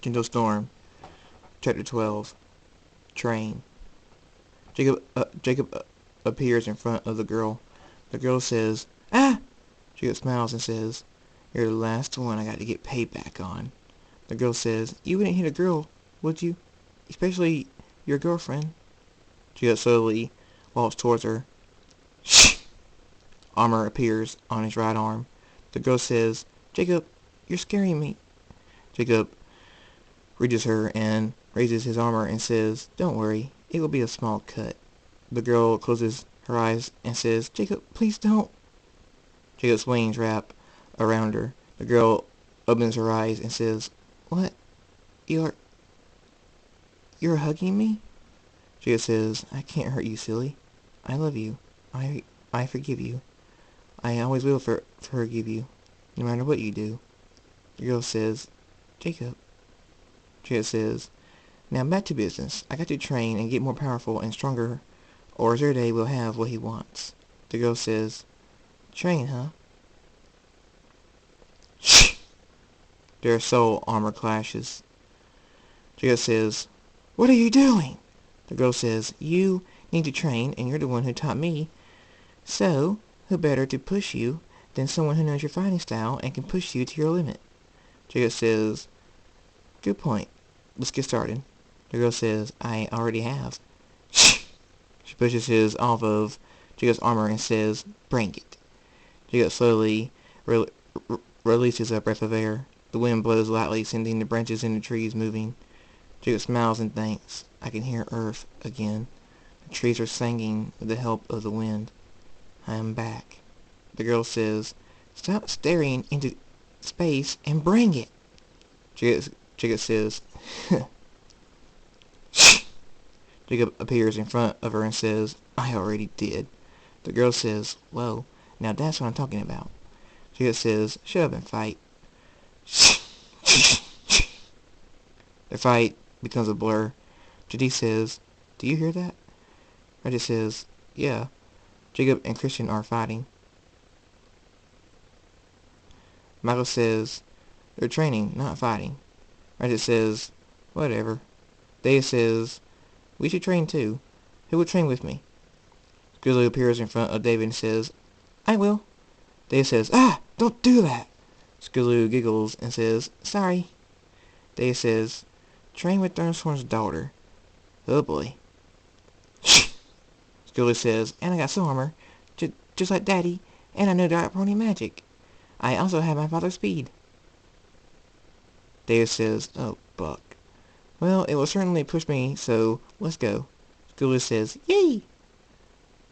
Gentle Storm, Chapter 12, Train. Jacob appears in front of the girl. The girl says, "Ah!" Jacob smiles and says, "You're the last one I got to get payback on." The girl says, "You wouldn't hit a girl, would you? Especially your girlfriend." Jacob slowly walks towards her. Shh! Armor appears on his right arm. The girl says, "Jacob, you're scaring me." Jacob reaches her and raises his armor and says, "Don't worry, it will be a small cut." The girl closes her eyes and says, "Jacob, please don't." Jacob's wings wrap around her. The girl opens her eyes and says, "What? You're hugging me?" Jacob says, "I can't hurt you, silly. I love you. I forgive you. I always will forgive you, no matter what you do." The girl says, "Jacob." Jacob says, "Now back to business. I got to train and get more powerful and stronger, or Zerde will have what he wants." The girl says, "Train, huh?" Shh! Their soul armor clashes. Jacob says, "What are you doing?" The girl says, "You need to train, and you're the one who taught me. So, who better to push you than someone who knows your fighting style and can push you to your limit?" Jacob says, "Good point. Let's get started." The girl says, "I already have." Shh! She pushes his off of Jacob's armor and says, "Bring it." Jacob slowly re releases a breath of air. The wind blows lightly, sending the branches in the trees moving. Jacob smiles and thanks. I can hear Earth again. The trees are singing with the help of the wind. I am back. The girl says, "Stop staring into space and bring it." Jacob says, "Shh!" Jacob appears in front of her and says, "I already did." The girl says, "Whoa, now that's what I'm talking about." Jacob says, "Shut up and fight." Shh! Shh! Shh! The fight becomes a blur. JD says, "Do you hear that?" Reddit says, "Yeah." Jacob and Christian are fighting. Michael says, "They're training, not fighting." Reddit says, "Whatever." Dave says, "We should train too. Who will train with me?" Skulu appears in front of David and says, "I will." Dave says, "Ah! Don't do that!" Skulu giggles and says, "Sorry." Dave says, "Train with Thunderstorm's daughter." Oh boy. Shh! Skulu says, "And I got soul armor, just like Daddy, and I know Dark Pony magic. I also have my father's speed." Dave says, "Oh, Buck. Well, it will certainly push me, so let's go." Skulu says, "Yay!"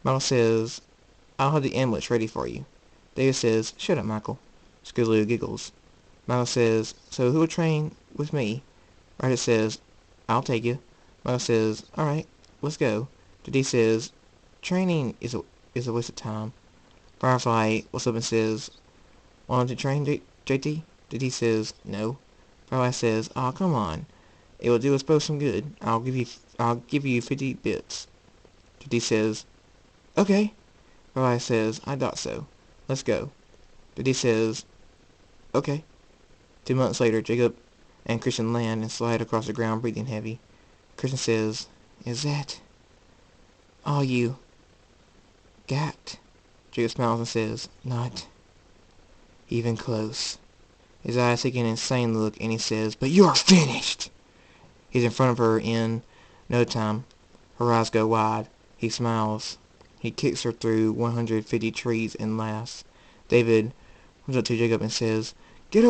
Michael says, "I'll have the amulets ready for you." Dave says, "Shut up, Michael." Skulu giggles. Michael says, "So who will train with me?" Ryder says, "I'll take you." Michael says, "Alright, let's go." JD says, "Training is a waste of time." Firefly looks up and says, "Want to train, JT?" JT says, "No." Firefly says, "Aw, come on. It will do us both some good. I'll give you 50 bits." JT says, "Okay." Firefly says, "I thought so. Let's go." JT says, "Okay." 2 months later, Jacob and Christian land and slide across the ground, breathing heavy. Christian says, "Is that all you got?" Jacob smiles and says, "Not even close." His eyes take an insane look and he says, "But you're finished!" He's in front of her in no time. Her eyes go wide. He smiles. He kicks her through 150 trees and laughs. David runs up to Jacob and says, Get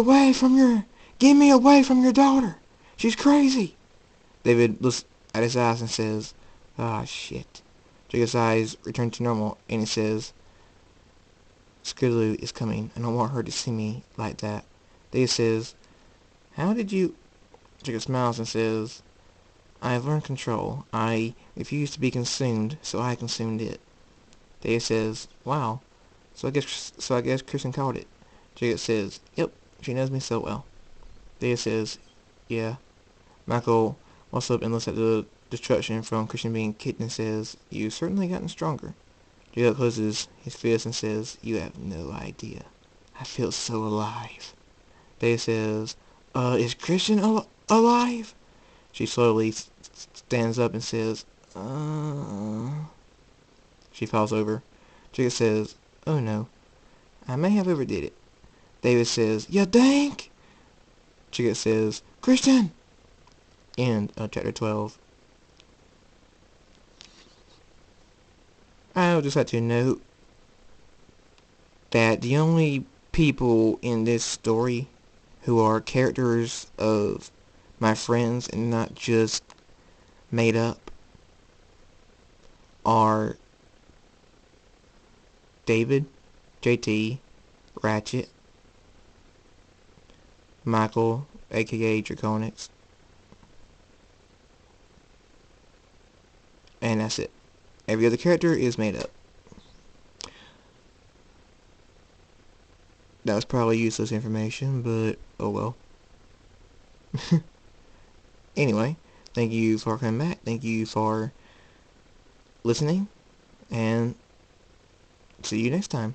me away from your daughter! She's crazy!" David looks at his eyes and says, "Ah, shit." Jacob's eyes return to normal and he says, "Skulu is coming. I don't want her to see me like that." David says, "How did you—" Jacob smiles and says, "I have learned control. I refused to be consumed, so I consumed it." David says, "Wow. So I guess Kristen called it." Jacob says, "Yep, she knows me so well." David says, "Yeah." Michael walks up and looks at the destruction from Christian being kicked and says, "You've certainly gotten stronger." Jacob closes his fist and says, "You have no idea. I feel so alive." David says, Is Christian Alive? She slowly stands up and says, She falls over. Jacob says, oh no, I may have overdid it. David says, ya dank! Jacob says, Christian! End of chapter 12. I would just like to note that the only people in this story who are characters of my friends and not just made up are David, JT, Ratchet, Michael, aka Draconix, and that's it. Every other character is made up. That was probably useless information, but oh well. Anyway, thank you for coming back. Thank you for listening, and see you next time.